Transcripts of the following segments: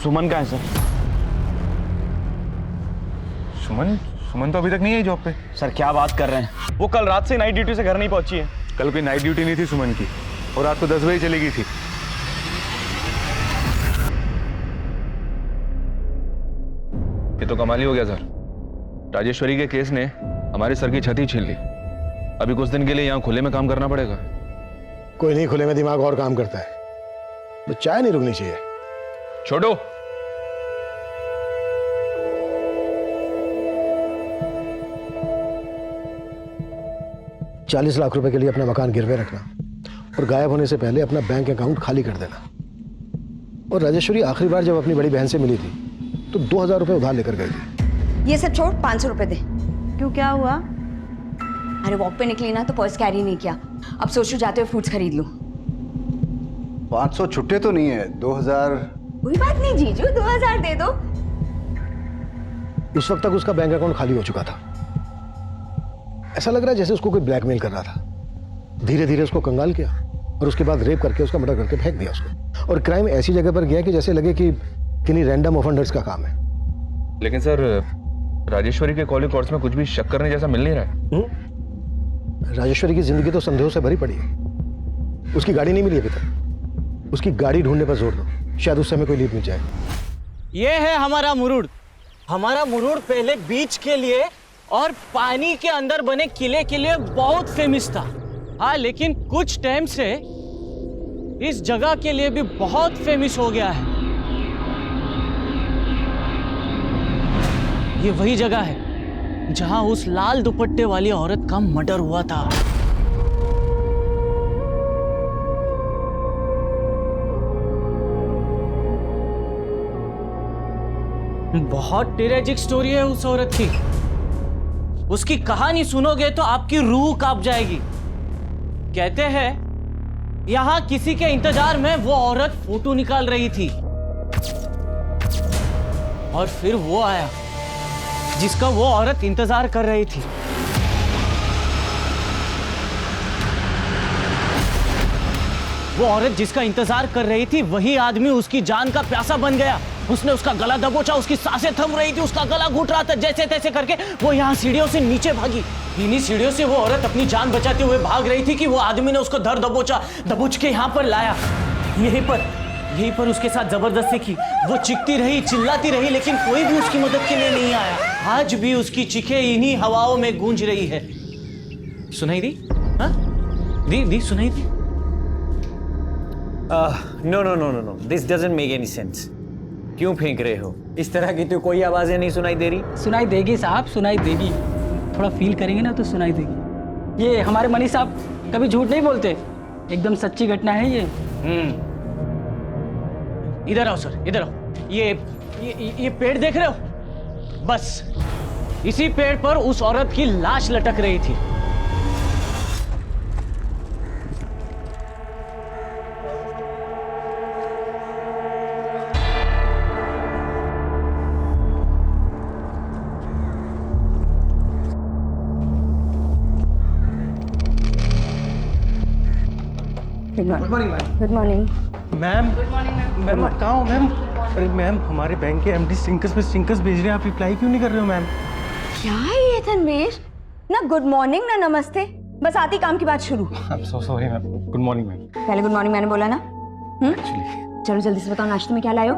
सुमन कहाँ है सर? सुमन तो अभी तक नहीं आई जॉब पे। सर क्या बात कर रहे हैं, वो कल रात से नाइट ड्यूटी से घर नहीं पहुंची है। कल कोई नाइट ड्यूटी नहीं थी सुमन की, और रात को 10 बजे चली गई थी। ये तो कमाल ही हो गया सर। राजेश्वरी के केस ने हमारे सर की छत ही छीन ली। अभी कुछ दिन के लिए यहाँ खुले में काम करना पड़ेगा। कोई नहीं, खुले में दिमाग और काम करता है। तो चाय नहीं रुकनी चाहिए। छोड़ो। ₹40 लाख के लिए अपना मकान गिरवे रखना और गायब होने से पहले अपना बैंक अकाउंट खाली कर देना। और राजेश्वरी आखिरी बार जब अपनी बड़ी बहन से मिली थी तो 2000 रुपए उधार लेकर गई थी। ये सब छोड़, 500 रुपए दे। क्यों, क्या हुआ? अरे वॉक पे निकली ना तो पर्स कैरी नहीं किया। अब सोचू जाते हुए फ्रूट्स खरीद लूं। 500 छुट्टे तो नहीं है, 2000। कोई बात नहीं जीजू, 2000 दे दो। उस वक्त तक उसका बैंक अकाउंट खाली हो चुका था। ऐसा लग रहा है जैसे उसको कोई ब्लैकमेल कर रहा था। धीरे धीरे उसको कंगाल किया और उसके बाद रेप करके उसका मर्डर करके फेंक दिया उसको। और क्राइम ऐसी जगह पर गया कि जैसे लगे कि किन्हीं रैंडम ऑफेंडर्स का काम है। लेकिन सर, राजेश्वरी के कॉल रिकॉर्ड्स में कुछ भी शक करने जैसा मिल नहीं रहा है। राजेश्वरी की जिंदगी तो संदेहों से भरी पड़ी है। उसकी गाड़ी नहीं मिली अभी तक। उसकी गाड़ी ढूंढने पर जोर दो, शायद उससे हमें कोई लीड मिल जाए। ये है हमारा मुरुड। हमारा मुरुड पहले बीच के लिए और पानी के अंदर बने किले के लिए बहुत फेमस था। हाँ, लेकिन कुछ टाइम से इस जगह के लिए भी बहुत फेमस हो गया है। ये वही जगह है जहां उस लाल दुपट्टे वाली औरत का मर्डर हुआ था। बहुत ट्रेजिक स्टोरी है उस औरत की। उसकी कहानी सुनोगे तो आपकी रूह कांप जाएगी। कहते हैं यहां किसी के इंतजार में वो औरत फोटो निकाल रही थी और फिर वो आया जिसका वो औरत इंतजार कर रही थी। वो औरत जिसका इंतजार कर रही थी वही आदमी उसकी जान का प्यासा बन गया। उसने उसका गला दबोचा, उसकी सांसें थम रही थी, उसका गला घुट रहा था। जैसे तैसे करके वो यहाँ सीढ़ियों से नीचे भागी। इन्हीं सीढ़ियों से वो औरत अपनी जान बचाते हुए भाग रही थी कि वो आदमी ने उसको धर दबोच के यहाँ पर लाया। यहीं पर उसके साथ जबरदस्ती की। वो चीखती रही, चिल्लाती रही, लेकिन कोई भी उसकी मदद के लिए नहीं आया। आज भी उसकी चीखें इन्हीं हवाओं में गूंज रही है। सुनाई दी? हाँ? दी सुनाई दी? No, this doesn't make any sense. क्यों फेंक रहे हो? इस तरह की तो कोई आवाजें नहीं सुनाई दे रही। सुनाई देगी साहब, सुनाई देगी। थोड़ा फील करेंगे ना तो सुनाई देगी। ये हमारे मनी साहब कभी झूठ नहीं बोलते, एकदम सच्ची घटना है ये। इधर आओ सर, इधर आओ। ये पेड़ देख रहे हो? बस इसी पेड़ पर उस औरत की लाश लटक रही थी। Good morning ma'am. मैम कहाँ हो मैम? अरे मैम, हमारे बैंक के एमडी स्टिंकर्स भेज रहे हैं, आप रिप्लाई क्यों नहीं कर रहे हो मैम? क्या है ये तन्वीर? ना गुड मॉर्निंग ना नमस्ते, बस आती काम की बात शुरू। I am so sorry ma'am. Good morning ma'am. पहले गुड मॉर्निंग मैंने बोला ना। चलो जल्दी से बताओ, नाश्ते में क्या लाए हो?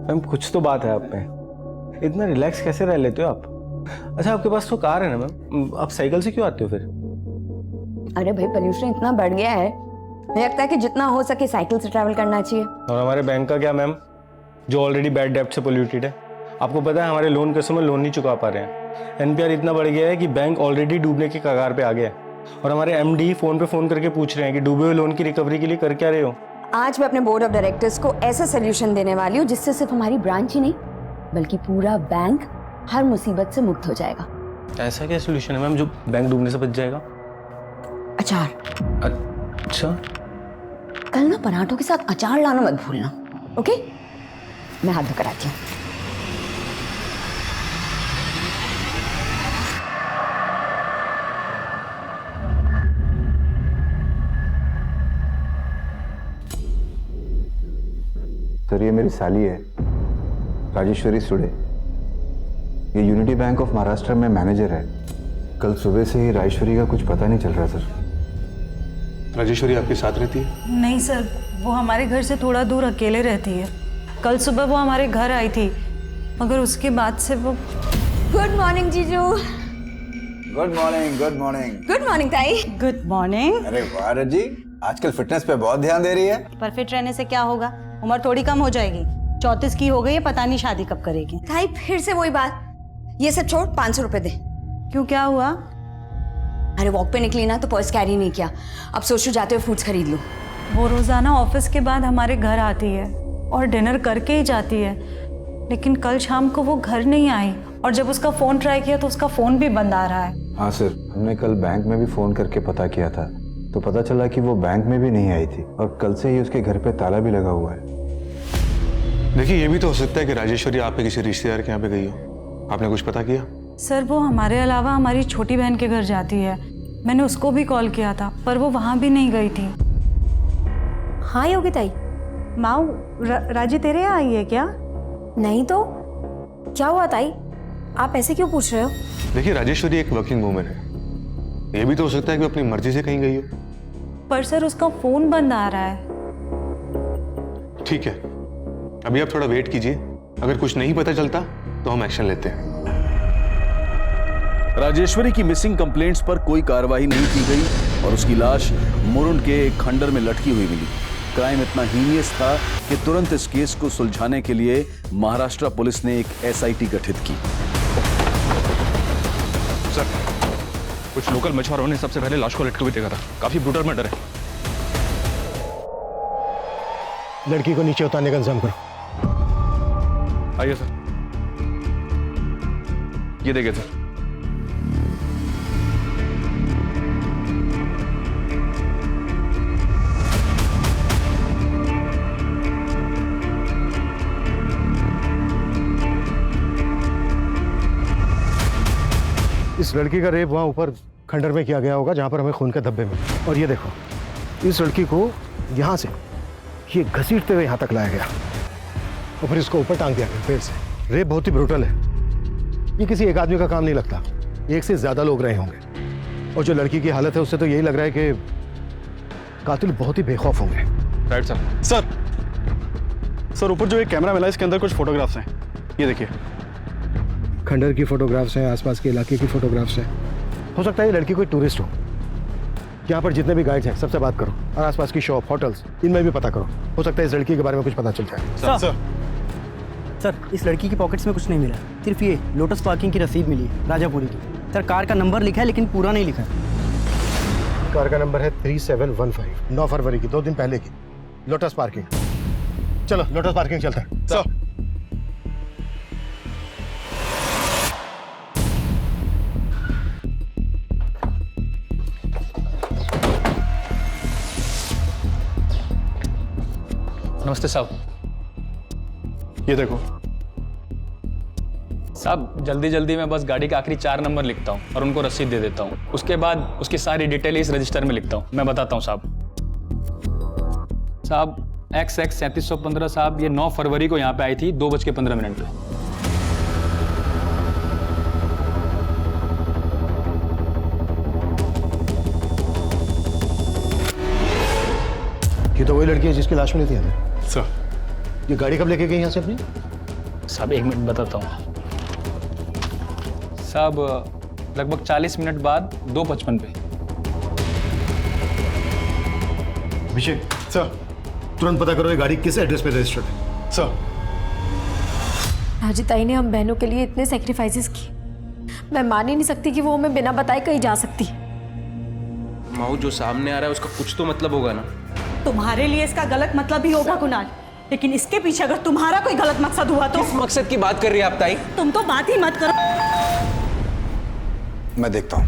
मैम कुछ तो बात है आप में, इतना रिलैक्स कैसे रह लेते हो आप? अच्छा, आपके पास तो कार है ना मैम, आप साइकिल से क्यों आते हो फिर? अरे भाई, पोल्यूशन इतना बढ़ गया है, मुझे लगता है कि जितना हो सके साइकिल से ट्रैवल करना चाहिए। और हमारे बैंक का क्या मैम, जो ऑलरेडी बैड डेब्ट से पोल्यूटेड है? आपको पता है हमारे लोन कस्टमर लोन नहीं चुका पा रहे हैं। एनपीआर इतना बढ़ गया है कि बैंक ऑलरेडी डूबने के कगार पे आ गया है। और हमारे एमडी फोन पे फोन करके पूछ रहे हैं कि डूबे हुए लोन की रिकवरी के लिए कर क्या रहे हो? आज मैं अपने बोर्ड ऑफ डायरेक्टर्स को ऐसा सोल्यूशन देने वाली हूँ जिससे सिर्फ हमारी ब्रांच ही नहीं बल्कि पूरा बैंक हर मुसीबत से मुक्त हो जाएगा। ऐसा क्या सोल्यूशन है मैम जो बैंक डूबने से बच जाएगा? अचार। अच्छा, कल ना पराठों के साथ अचार लाना मत भूलना, ओके? मैं हाथ धोकर आती हूँ। सर ये मेरी साली है, राजेश्वरी सुड़े। ये यूनिटी बैंक ऑफ महाराष्ट्र में मैनेजर है। कल सुबह से ही राजेश्वरी का कुछ पता नहीं चल रहा सर। राजेश्वरी आपके साथ रहती है? नहीं सर, वो हमारे घर से थोड़ा दूर अकेले रहती है। कल सुबह वो हमारे घर आई थी, मगर उसके बाद से वो। गुड मॉर्निंग जीजू। Good morning, good morning. Good morning ताई। Good morning. अरे वाह रजी, आजकल फिटनेस पे बहुत ध्यान दे रही है। पर फिट रहने से क्या होगा, उम्र थोड़ी कम हो जाएगी। 34 की हो गई है, पता नहीं शादी कब करेगी। ताई फिर से वही बात, ये सब छोड़ 500 रुपए दे। क्यों, क्या हुआ? अरे वॉक पे निकली ना तो पर्स कैरी नहीं किया, अब सोचो जाते हुए फ्रूट्स खरीद लो। वो रोजाना ऑफिस के बाद हमारे घर आती है और डिनर करके ही जाती है, लेकिन कल शाम को वो घर नहीं आई और जब उसका फोन ट्राई किया तो उसका फोन भी बंद आ रहा है। हाँ सर, हमने कल बैंक में भी फोन करके पता किया था, तो पता चला कि वो बैंक में भी नहीं आई थी और कल से ही उसके घर पे ताला भी लगा हुआ है। देखिए, ये भी तो हो सकता है कि राजेश्वरी आप पे किसी रिश्तेदार के यहाँ पे गई हो। आपने कुछ पता किया? सर वो हमारे अलावा हमारी छोटी बहन के घर जाती है। मैंने उसको भी कॉल किया था पर वो वहाँ भी नहीं गई थी। हाँ योगी ताई। माऊ, राजी तेरे यहाँ आई है क्या? नहीं तो क्या हुआ ताई, आप ऐसे क्यों पूछ रहे हो? देखिए, राजेश्वरी एक वर्किंग वूमेन है, ये भी तो हो सकता है कि वो अपनी मर्जी से कहीं गई हो। पर सर उसका फोन बंद आ रहा है। ठीक है, अभी आप थोड़ा वेट कीजिए, अगर कुछ नहीं पता चलता तो हम एक्शन लेते हैं। राजेश्वरी की मिसिंग कंप्लेंट्स पर कोई कार्रवाई नहीं की गई और उसकी लाश मुरुंड के एक खंडर में लटकी हुई मिली। क्राइम इतना हीनियस था कि तुरंत इस केस को सुलझाने के लिए महाराष्ट्र पुलिस ने एक एसआईटी गठित की। सर, कुछ लोकल मछुआरों ने सबसे पहले लाश को लटके हुए देखा था। काफी ब्रूटल मर्डर है। लड़की को नीचे उतारने का इंतजाम करो। आइए सर, ये देखिए सर। इस लड़की का रेप वहाँ ऊपर खंडर में किया गया होगा जहाँ पर हमें खून के धब्बे में। और ये देखो, इस लड़की को यहाँ से ये घसीटते हुए यहाँ तक लाया गया और फिर इसको ऊपर टांग दिया गया पेड़ से। रेप बहुत ही ब्रूटल है, ये किसी एक आदमी का काम नहीं लगता, एक से ज़्यादा लोग रहे होंगे। और जो लड़की की हालत है उससे तो यही लग रहा है कि कातिल बहुत ही बेखौफ होंगे। Right sir. सर ऊपर जो एक कैमरा मिला है इसके अंदर कुछ फोटोग्राफ्स हैं, ये देखिए। खंडर की फोटोग्राफ्स हैं, आसपास के इलाके की फोटोग्राफ्स हैं। हो सकता है ये लड़की कोई टूरिस्ट हो। यहाँ पर जितने भी गाइड्स हैं सबसे बात करो और आसपास की शॉप, होटल्स, इनमें भी पता करो। हो सकता है इस लड़की के बारे में कुछ पता चल जाए। सर, इस लड़की की पॉकेट्स में कुछ नहीं मिला, सिर्फ ये लोटस पार्किंग की रसीद मिली है राजापुरी की। सर, कार का नंबर लिखा है लेकिन पूरा नहीं लिखा है। कार का नंबर है 3715, 9 फरवरी की, 2 दिन पहले की, लोटस पार्किंग। चलो लोटस पार्किंग चलता है। सर, नमस्ते साहब, ये देखो साहब। जल्दी जल्दी मैं बस गाड़ी के आखिरी 4 नंबर लिखता हूँ और उनको रसीद दे देता हूँ। उसके बाद उसकी सारी डिटेल इस रजिस्टर में लिखता हूँ। मैं बताता हूँ साहब। XX 3715 साहब, ये 9 फरवरी को यहाँ पे आई थी 2:15 पे। ये तो वही लड़की है जिसकी लाश मिली थी हमें। सर, ये गाड़ी कब लेके गई यहाँ से अपनी? साहब 1 मिनट बताता हूँ साहब। लगभग 40 मिनट बाद 2:55 पे। अभिषेक सर, तुरंत पता करो ये गाड़ी किस एड्रेस पे रजिस्टर्ड है। सर। राजी ताई ने हम बहनों के लिए इतने सेक्रीफाइसेस किए, मैं मान ही नहीं सकती कि वो हमें बिना बताए कहीं जा सकती है। माऊ, जो सामने आ रहा है उसका कुछ तो मतलब होगा ना। तुम्हारे लिए इसका गलत मतलब ही होगा कुणाल, लेकिन इसके पीछे अगर तुम्हारा कोई गलत मकसद हुआ तो। किस मकसद की बात कर रही है आप ताई? तुम तो बात ही मत करो। मैं देखता हूँ।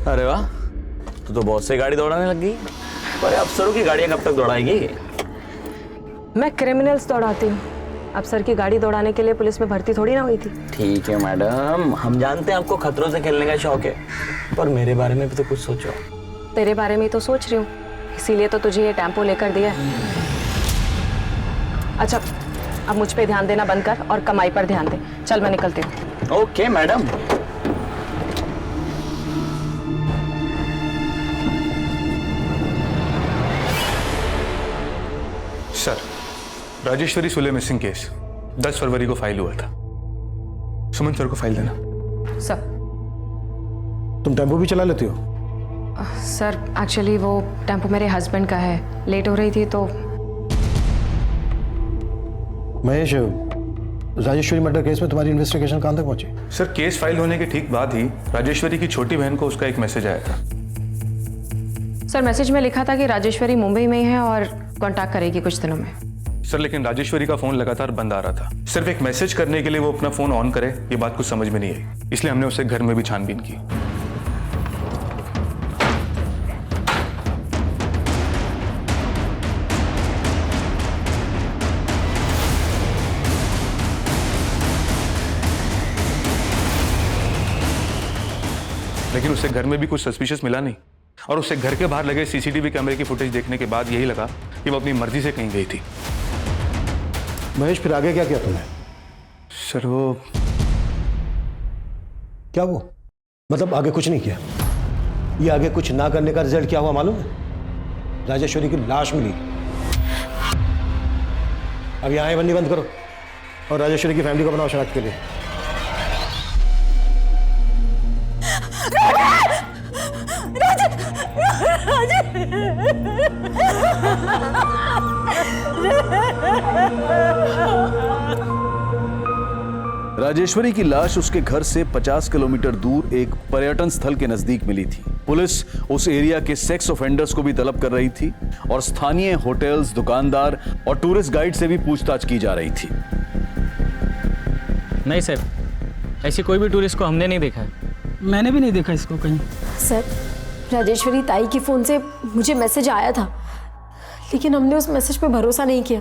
अरे वाह, तू तो बहुत से गाड़ी दौड़ाने लग गई। पर अफसरों की गाड़ियां कब तक दौड़ाएगी? मैं क्रिमिनल्स दौड़ाती हूँ, अब सर की गाड़ी दौड़ाने के लिए पुलिस में भर्ती थोड़ी ना हुई थी। ठीक है मैडम, हम जानते हैं आपको खतरों से खेलने का शौक है, पर मेरे बारे में भी तो कुछ सोचो। तेरे बारे में ही तो सोच रही हूँ, इसीलिए तो तुझे ये टेम्पो लेकर दिया है। अच्छा, अब मुझ पे ध्यान देना बंद कर और कमाई पर ध्यान दे। चल मैं निकलती हूँ। Okay madam. Sir, Rajeshwari Sule missing case 10 फरवरी को फाइल हुआ था। सुमन सर को फाइल देना। सर। तुम टेम्पो भी चला लेती हो? सर एक्चुअली वो टेम्पो मेरे हस्बैंड का है, लेट हो रही थी तो। महेश, राजेश्वरी मर्डर केस में तुम्हारी इन्वेस्टिगेशन कहां तक पहुंची? सर, केस फाइल होने के ठीक बाद ही राजेश्वरी की छोटी बहन को उसका एक मैसेज आया था। सर मैसेज में लिखा था कि राजेश्वरी मुंबई में ही है और कांटेक्ट करेगी कुछ दिनों में। सर, लेकिन राजेश्वरी का फोन लगातार बंद आ रहा था। सिर्फ एक मैसेज करने के लिए वो अपना फोन ऑन करे, ये बात कुछ समझ में नहीं आई, इसलिए हमने उसे घर में भी छानबीन की। लेकिन उसे घर में भी कुछ सस्पिशियस मिला नहीं, और उसे घर के बाहर लगे सीसीटीवी कैमरे की फुटेज देखने के बाद यही लगा कि वो अपनी मर्जी से कहीं गई थी। महेश, फिर आगे क्या किया तुमने? सर वो क्या वो? मतलब आगे कुछ नहीं किया? ये आगे कुछ ना करने का रिजल्ट क्या हुआ मालूम है? राजेश्वरी की लाश मिली। अब यहाँ आए बंदी बंद करो और राजेश्वरी की फैमिली को बनाओ शनाख्त के लिए। राजेश्वरी की लाश उसके घर से 50 किलोमीटर दूर एक पर्यटन स्थल के नजदीक मिली थी। पुलिस उस एरिया के सेक्स ऑफेंडर्स को भी तलब कर रही थी और स्थानीय होटल्स, दुकानदार और टूरिस्ट गाइड से भी पूछताछ की जा रही थी। नहीं सर, ऐसी कोई भी टूरिस्ट को हमने नहीं देखा है। मैंने भी नहीं देखा इसको कहीं। सर, राजेश्वरी ताई की फ़ोन से मुझे मैसेज आया था, लेकिन हमने उस मैसेज पे भरोसा नहीं किया।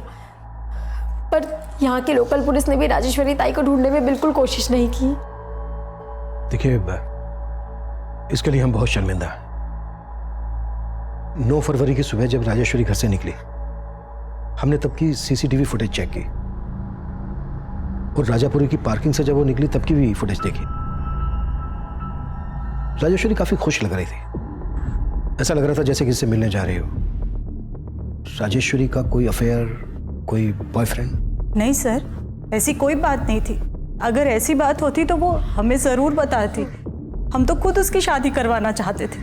पर यहाँ की लोकल पुलिस ने भी राजेश्वरी ताई को ढूंढने में बिल्कुल कोशिश नहीं की। देखिए, इसके लिए हम बहुत शर्मिंदा हैं। 9 फरवरी की सुबह जब राजेश्वरी घर से निकली, हमने तब की सीसीटीवी फुटेज चेक की और राजापुरी की पार्किंग से जब वो निकली तब की भी फुटेज देखी। राजेश्वरी काफी खुश लग रही थी, ऐसा लग रहा था जैसे किसी से मिलने जा रही हो। राजेश्वरी का कोई अफेयर, कोई बॉयफ्रेंड? नहीं सर, ऐसी कोई बात नहीं थी। अगर ऐसी बात होती तो वो हमें ज़रूर बताती। हम तो खुद उसकी शादी करवाना चाहते थे,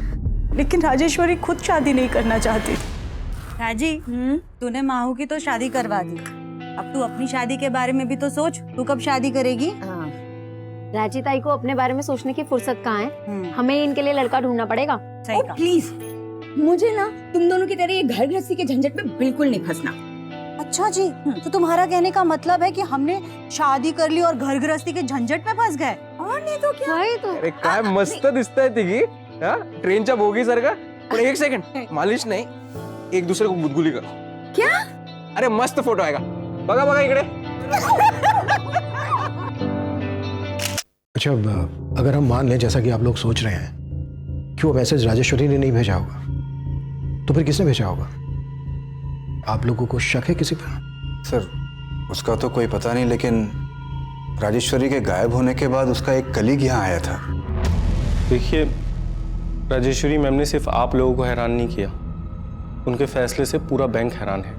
लेकिन राजेश्वरी खुद शादी नहीं करना चाहती। राजी, तूने माहू की तो शादी करवा दी, अब तू अपनी शादी के बारे में भी तो सोच। तू कब शादी करेगी? हाँ, राजी ताई को अपने बारे में सोचने की फुर्सत कहाँ है? हमें इनके लिए लड़का ढूंढना पड़ेगा। सही कहा। प्लीज मुझे ना तुम दोनों की तरह ये घर गृहस्थी के झंझट में बिल्कुल नहीं फंसना। अच्छा जी, तो तुम्हारा कहने का मतलब है कि हमने शादी कर ली और घर गृहस्थी के झंझट में फंस गए? और नहीं तो क्या? अरे काय मस्त दिसतंय तिघी, हा? ट्रेनच्या बोगी सारखा। पण एक सेकंड, मालिश नाही, एक दूसरे को गुदगुली करो। क्या? अरे मस्त फोटो आएगा, बघा बघा इकडे। अच्छा, अगर हम मान लें जैसा कि आप लोग सोच रहे हैं कि वो मैसेज राजेश्वरी ने नहीं भेजा होगा, तो फिर किसने भेजा होगा? आप लोगों को शक है किसी पर? सर, उसका तो कोई पता नहीं, लेकिन राजेश्वरी के गायब होने के बाद उसका एक कलीग यहाँ आया था। देखिए, राजेश्वरी मैम ने सिर्फ आप लोगों को हैरान नहीं किया, उनके फैसले से पूरा बैंक हैरान है।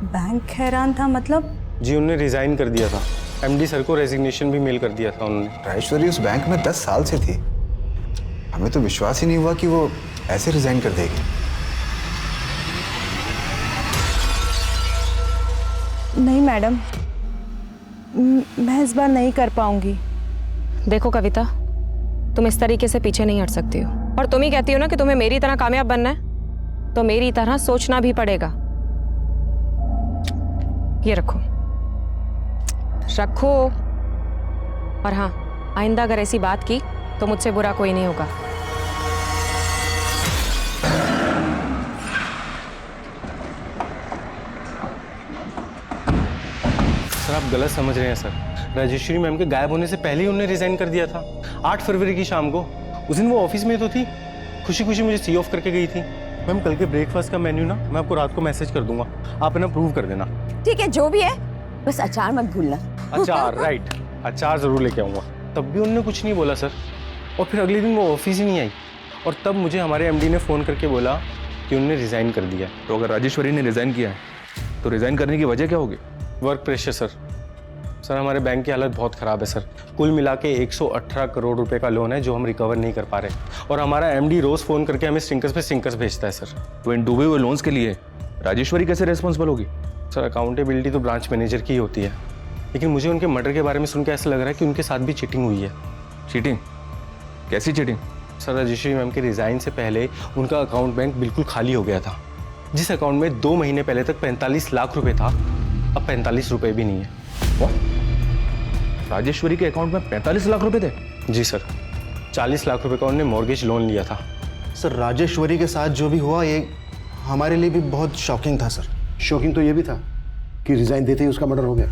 बैंक हैरान था मतलब? जी, उन्होंने रिजाइन कर दिया था। एमडी सर को रेजिग्नेशन भी मेल कर दिया था उन्होंने। राजेश्वरी उस बैंक में 10 साल से थी, हमें तो विश्वास ही नहीं हुआ कि वो ऐसे रिजाइन कर देगी। नहीं मैडम, मैं इस बार नहीं कर पाऊंगी। देखो कविता, तुम इस तरीके से पीछे नहीं हट सकती हो, और तुम ही कहती हो ना कि तुम्हें मेरी तरह कामयाब बनना है, तो मेरी तरह सोचना भी पड़ेगा। ये रखो रखो, और हाँ, आइंदा अगर ऐसी बात की तो मुझसे बुरा कोई नहीं होगा। सर, सर आप गलत समझ रहे हैं सर। राजेश्वरी मैम के गायब होने से पहले ही उन्होंने रिजाइन कर दिया था 8 फरवरी की शाम को। उस दिन वो ऑफिस में तो थी, खुशी खुशी मुझे सी ऑफ करके गई थी। मैम कल के ब्रेकफास्ट का मेन्यू ना मैं आपको रात को मैसेज कर दूंगा, आप ना प्रूव कर देना। ठीक है, जो भी है, बस अचार मत भूलना। अचार राइट, अचार जरूर लेके आऊँगा। तब भी उन्होंने कुछ नहीं बोला सर, और फिर अगले दिन वो ऑफिस ही नहीं आई। और तब मुझे हमारे एमडी ने फ़ोन करके बोला कि उन्होंने रिज़ाइन कर दिया। तो अगर राजेश्वरी ने रिज़ाइन किया है तो रिज़ाइन करने की वजह क्या होगी? वर्क प्रेशर सर हमारे बैंक की हालत बहुत ख़राब है सर। कुल मिला के 118 करोड़ रुपए का लोन है जो हम रिकवर नहीं कर पा रहे, और हमारा एमडी रोज़ फ़ोन करके हमें स्टिंकर्स पे स्टिंकर्स भेजता है सर। तो इन डूबे हुए लोन्स के लिए राजेश्वरी कैसे रिस्पॉन्सिबल होगी? सर अकाउंटेबिलिटी तो ब्रांच मैनेजर की ही होती है, लेकिन मुझे उनके मर्डर के बारे में सुन के ऐसा लग रहा है कि उनके साथ भी चीटिंग हुई है। चीटिंग? कैसी चीटिंग? सर राजेश्वरी मैम के रिज़ाइन से पहले उनका अकाउंट बैंक बिल्कुल खाली हो गया था। जिस अकाउंट में 2 महीने पहले तक 45 लाख रुपए था, अब 45 रुपए भी नहीं है। राजेश्वरी के अकाउंट में 45 लाख रुपए थे? जी सर, 40 लाख रुपए का उन्होंने मॉर्गेज लोन लिया था। सर राजेश्वरी के साथ जो भी हुआ ये हमारे लिए भी बहुत शॉकिंग था सर। शॉकिंग तो ये भी था कि रिजाइन देते ही उसका मर्डर हो गया।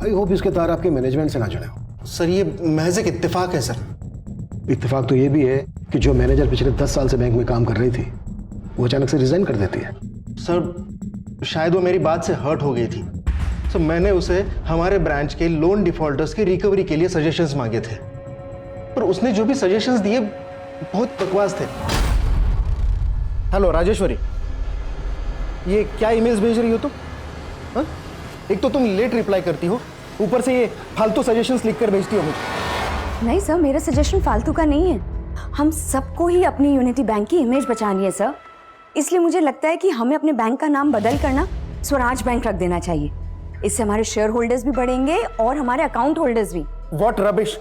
आई होप इसके तार आपके मैनेजमेंट से ना जुड़े हो। सर ये महज एक इत्तेफाक है सर। इत्तेफाक तो ये भी है कि जो मैनेजर पिछले 10 साल से बैंक में काम कर रही थी वो अचानक से रिजाइन कर देती है। सर शायद वो मेरी बात से हर्ट हो गई थी, तो मैंने उसे हमारे ब्रांच के लोन डिफॉल्टर्स की रिकवरी के लिए सजेशंस मांगे थे, पर उसने जो भी सजेशंस दिए बहुत बकवास थे। हेलो राजेश्वरी, ये क्या ईमेल्स भेज रही हो तुम? हाँ? एक तो तुम लेट रिप्लाई करती हो, ऊपर से ये फालतू सजेशंस लिखकर भेजती हो मुझे। नहीं सर, मेरा सजेशन फालतू का नहीं है। हम सबको ही अपनी यूनिटी बैंक की इमेज बचानी है सर, इसलिए मुझे लगता है कि हमें अपने बैंक का नाम बदल कर ना स्वराज बैंक रख देना चाहिए। इससे हमारे शेयर होल्डर्स भी बढ़ेंगे और हमारे अकाउंट होल्डर्स भी। What rubbish!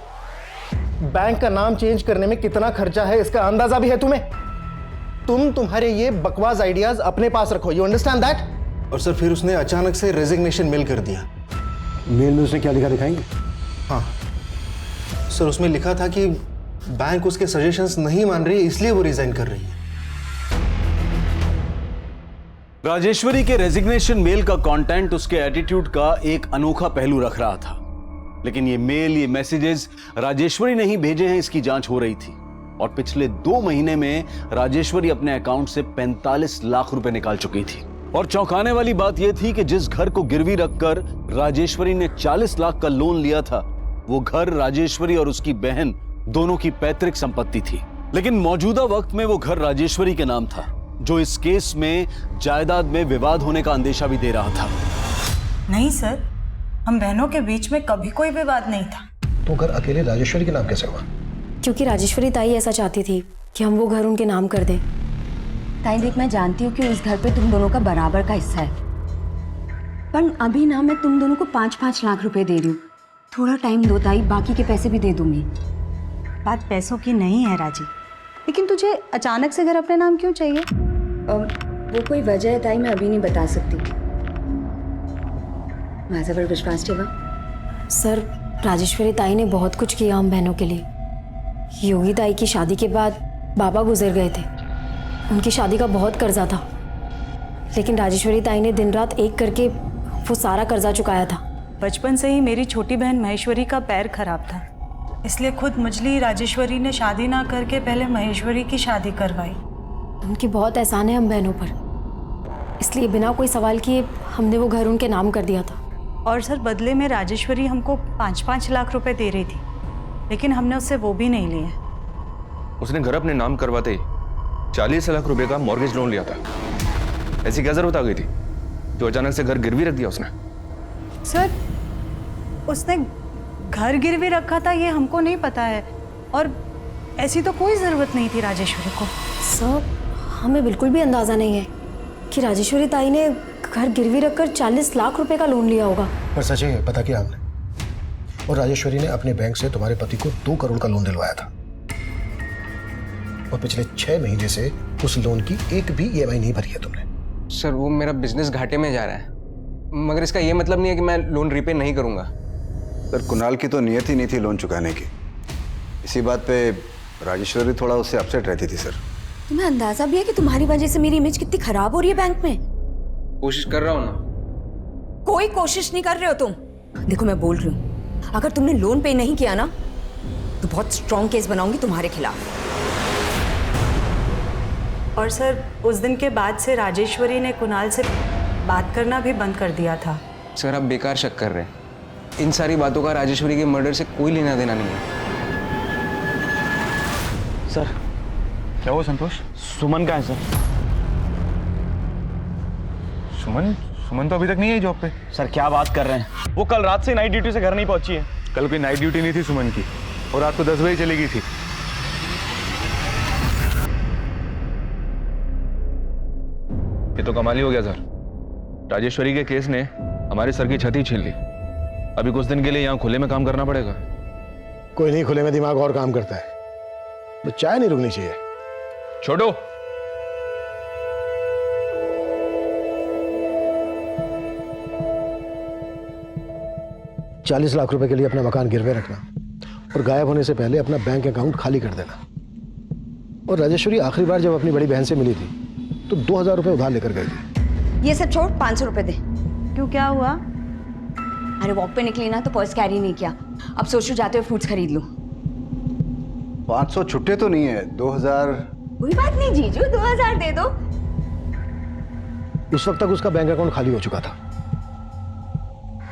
बैंक का नाम चेंज करने में कितना खर्चा है इसका अंदाजा भी है तुम्हें? तुम्हारे ये बकवास आइडियाज अपने पास रखो, यू अंडरस्टैंड दैट? और सर फिर उसने अचानक से रेजिग्नेशन मेल कर दिया। मेल में उसने क्या लिखा दिखाएंगे? हाँ सर, उसमें लिखा था कि बैंक उसके सजेशंस नहीं मान रही इसलिए वो रिजाइन कर रही है। राजेश्वरी के रेजिग्नेशन मेल का कंटेंट उसके एटीट्यूड का एक अनोखा पहलू रख रहा था, लेकिन ये मेल, ये मैसेजेस राजेश्वरी ने ही भेजे हैं, इसकी जांच हो रही थी। और पिछले 2 महीने में राजेश्वरी अपने अकाउंट से 45 लाख रुपए निकाल चुकी थी। और चौंकाने वाली बात यह थी कि जिस घर को गिरवी रखकर राजेश्वरी ने 40 लाख का लोन लिया था, वो घर राजेश्वरी और उसकी बहन दोनों की पैतृक संपत्ति थी। लेकिन मौजूदा वक्त में वो घर राजेश्वरी के नाम था, जो इस केस में जायदाद में विवाद होने का अंदेशा भी दे रहा था। नहीं सर, हम बहनों के बीच में कभी कोई विवाद नहीं था। तो घर अकेले राजेश्वरी के नाम कैसे हुआ? क्योंकि राजेश्वरी ताई ऐसा चाहती थी कि हम वो घर उनके नाम कर दें। ताई देख, मैं जानती हूँ कि उस घर पे तुम दोनों का बराबर का हिस्सा है, पर अभी ना मैं तुम दोनों को 5-5 लाख रुपए दे रही हूँ। थोड़ा टाइम दो ताई, बाकी के पैसे भी दे दूंगी। बात पैसों की नहीं है राजी, लेकिन तुझे अचानक से घर अपने नाम क्यों चाहिए? वो कोई वजह है ताई, मैं अभी नहीं बता सकती। माझ्यावर विश्वास ठेवा। सर राजेश्वरी ताई ने बहुत कुछ किया हम बहनों के लिए। योगी ताई की शादी के बाद बाबा गुजर गए थे, उनकी शादी का बहुत कर्जा था, लेकिन राजेश्वरी ताई ने दिन रात एक करके वो सारा कर्जा चुकाया था। बचपन से ही मेरी छोटी बहन महेश्वरी का पैर खराब था, इसलिए खुद मुझली राजेश्वरी ने शादी ना करके पहले महेश्वरी की शादी करवाई। उनकी बहुत एहसान है हम बहनों पर, इसलिए बिना कोई सवाल किए हमने वो घर उनके नाम कर दिया था। और सर बदले में राजेश्वरी हमको 5-5 लाख रुपए दे रही थी, लेकिन हमने उससे वो भी नहीं लिए। उसने घर अपने नाम करवाते ही 40 लाख रुपए का मॉर्गेज लोन लिया था। ऐसी क्या जरूरत आ गई थी जो अचानक से घर गिरवी रख दिया उसने? सर उसने घर गिरवी रखा था ये हमको नहीं पता है, और ऐसी तो कोई ज़रूरत नहीं थी राजेश्वरी को। सर हमें बिल्कुल भी अंदाज़ा नहीं है कि राजेश्वरी ताई ने घर गिरवी रखकर 40 लाख रुपए का लोन लिया होगा। पर सच है, पता किया हमने, और राजेश्वरी ने अपने बैंक से तुम्हारे पति को 2 करोड़ का लोन दिलवाया था, और पिछले 6 महीने से उस लोन की एक भी EMI नहीं भरी है तुमने। सर वो मेरा बिजनेस घाटे में जा रहा है, मगर इसका ये मतलब नहीं है कि मैं लोन रीपे नहीं करूंगा। सर कुणाल की तो नियत ही नहीं थी लोन चुकाने की, इसी बात पे राजेश्वरी थोड़ा उससे अपसेट रहती थी। सर तुम्हें अंदाजा भी है कि तुम्हारी वजह से मेरी इमेज कितनी खराब हो रही है बैंक में? कोशिश कर रहा हूँ ना। कोई कोशिश नहीं कर रहे हो तुम। देखो मैं बोल रही हूँ, अगर तुमने लोन पे नहीं किया ना तो बहुत स्ट्रॉन्ग केस बनाऊंगी तुम्हारे खिलाफ। और सर उस दिन के बाद से राजेश्वरी ने कुणाल से बात करना भी बंद कर दिया था। सर आप बेकार शक कर रहे हैं। इन सारी बातों का राजेश्वरी के मर्डर से कोई लेना देना नहीं है। सर क्या हुआ संतोष? सुमन कहाँ है सर? सुमन तो अभी तक नहीं है जॉब पे। सर क्या बात कर रहे हैं? वो कल रात से नाइट ड्यूटी से घर नहीं पहुंची है। कल कोई नाइट ड्यूटी नहीं थी सुमन की, और रात को 10 बजे चली गई थी। ये तो कमाल ही हो गया सर। राजेश्वरी के केस ने हमारे सर की छत ही छीन ली। अभी कुछ दिन के लिए यहाँ खुले में काम करना पड़ेगा। कोई नहीं, खुले में दिमाग और काम करता है। तो चाय नहीं रुकनी चाहिए। छोड़ो। ₹40 लाख के लिए अपना मकान गिरवे रखना और गायब होने से पहले अपना बैंक अकाउंट खाली कर देना। और राजेश्वरी आखिरी बार जब अपनी बड़ी बहन से मिली थी तो 2000 रुपए उधार लेकर गई थी। ये सब छोड़, 500 रुपए दे। क्यों, क्या हुआ? अरे वॉक पे निकली ना तो पर्स कैरी नहीं किया। अब सोचू जाते हुए फ्रूट्स खरीद लूं। 500 छुट्टे तो नहीं है, 2000। कोई बात नहीं जीजू, 2000 दे दो। उस वक्त तक उसका बैंक अकाउंट खाली हो चुका था।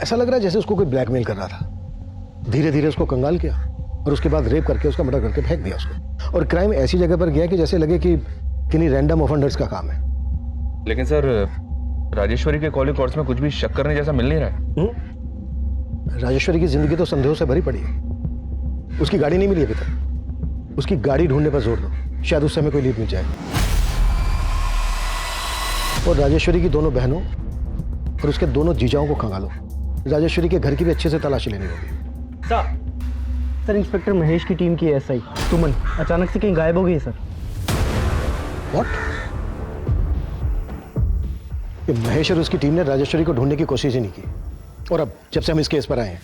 ऐसा लग रहा है जैसे उसको कोई ब्लैकमेल कर रहा था। धीरे धीरे उसको कंगाल किया और उसके बाद रेप करके उसका मर्डर करके फेंक दिया उसको। और क्राइम ऐसी जगह पर गया कि जैसे लगे कि किन्हीं रैंडम ऑफेंडर्स का काम है। लेकिन सर राजेश्वरी के कॉलिंग कॉर्ड्स में कुछ भी शक करने जैसा मिल नहीं रहा है। राजेश्वरी की जिंदगी तो संदेहों से भरी पड़ी है। उसकी गाड़ी नहीं मिली अभी तक। उसकी गाड़ी ढूंढने पर जोर दो, शायद उस समय कोई लीड मिल जाए। और राजेश्वरी की दोनों बहनों और उसके दोनों जीजाओं को खंगालो। राजेश्वरी के घर की भी अच्छे से तलाशी लेनी होगी। सर इंस्पेक्टर महेश की टीम की एसआई सुमन अचानक से कहीं गायब हो गई सर। व्हाट? महेश और उसकी टीम ने राजेश्वरी को ढूंढने की कोशिश ही नहीं की। और अब जब से हम इस केस पर आए हैं,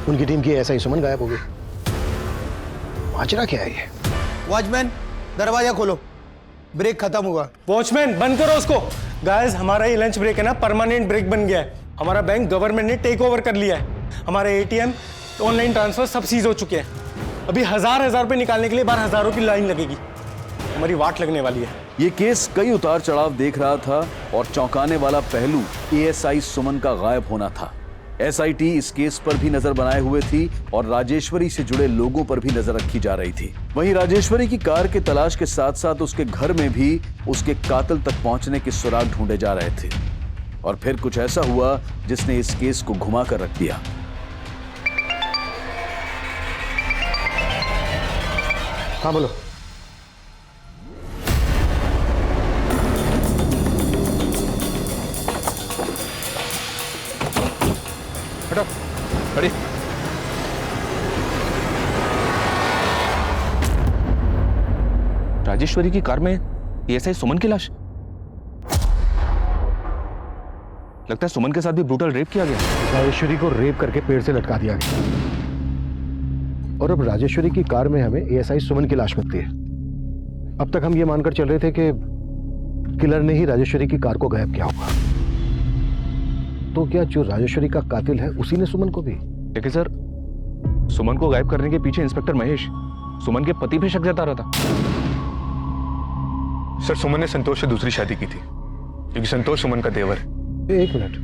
उनकी टीम की एसआई सुमन गायब हो गई। माजरा क्या है ये? वॉचमैन दरवाजा खोलो, ब्रेक खत्म हुआ। वॉचमैन बंद करो उसको। गाइस हमारा ये लंच ब्रेक है ना, परमानेंट ब्रेक बन गया है। हमारा बैंक गवर्नमेंट ने टेक ओवर कर लिया है। हमारे एटीएम, ऑनलाइन ट्रांसफर सब सीज हो चुके हैं। अभी हजार रुपए निकालने के लिए बाहर हजारों की लाइन लगेगी। हमारी वाट लगने वाली है। ये केस कई उतार चढ़ाव देख रहा था और चौंकाने वाला पहलू एएसआई सुमन का गायब होना था। एसआईटी इस केस पर भी नजर बनाए हुए थी और राजेश्वरी से जुड़े लोगों पर भी नजर रखी जा रही थी। वहीं राजेश्वरी की कार के तलाश के साथ साथ उसके घर में भी उसके कातिल तक पहुंचने के सुराग ढूंढे जा रहे थे। और फिर कुछ ऐसा हुआ जिसने इस केस को घुमा कर रख दिया। हाँ बोलो। हटो, खड़ी। राजेश्वरी की कार में एएसआई सुमन की लाश। लगता है सुमन के साथ भी ब्रूटल रेप किया गया। राजेश्वरी को रेप करके पेड़ से लटका दिया गया। और अब राजेश्वरी की कार में हमें एएसआई सुमन की लाश मिलती है। अब तक हम ये मानकर चल रहे थे कि किलर ने ही राजेश्वरी की कार को गायब किया होगा। तो क्या जो राजेश्वरी का कातिल है उसी ने सुमन को भी? लेकिन सर सुमन को गायब करने के पीछे इंस्पेक्टर महेश सुमन के पति पे शक जता रहा था। सर सुमन ने संतोष से दूसरी शादी की थी क्योंकि संतोष सुमन का देवर है। एक मिनट,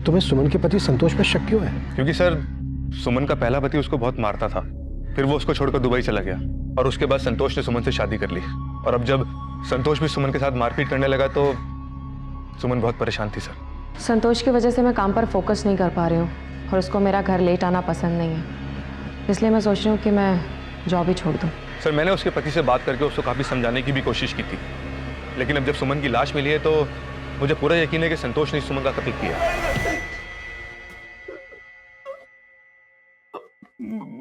तुम्हें सुमन के पति संतोष पर शक क्यों है? क्योंकि सर सुमन का पहला पति उसको बहुत मारता था, फिर वो उसको छोड़कर दुबई चला गया और उसके बाद संतोष ने सुमन से शादी कर ली। और अब जब संतोष भी सुमन के साथ मारपीट करने लगा तो सुमन बहुत परेशान थी। सर संतोष की वजह से मैं काम पर फोकस नहीं कर पा रही हूँ और उसको मेरा घर लेट आना पसंद नहीं है, इसलिए मैं सोच रही हूँ कि मैं जॉब ही छोड़ दूँ। सर मैंने उसके पति से बात करके उसको काफी समझाने की भी कोशिश की थी, लेकिन अब जब सुमन की लाश मिली है तो मुझे पूरा यकीन है कि संतोष ने सुमन का कत्ल किया।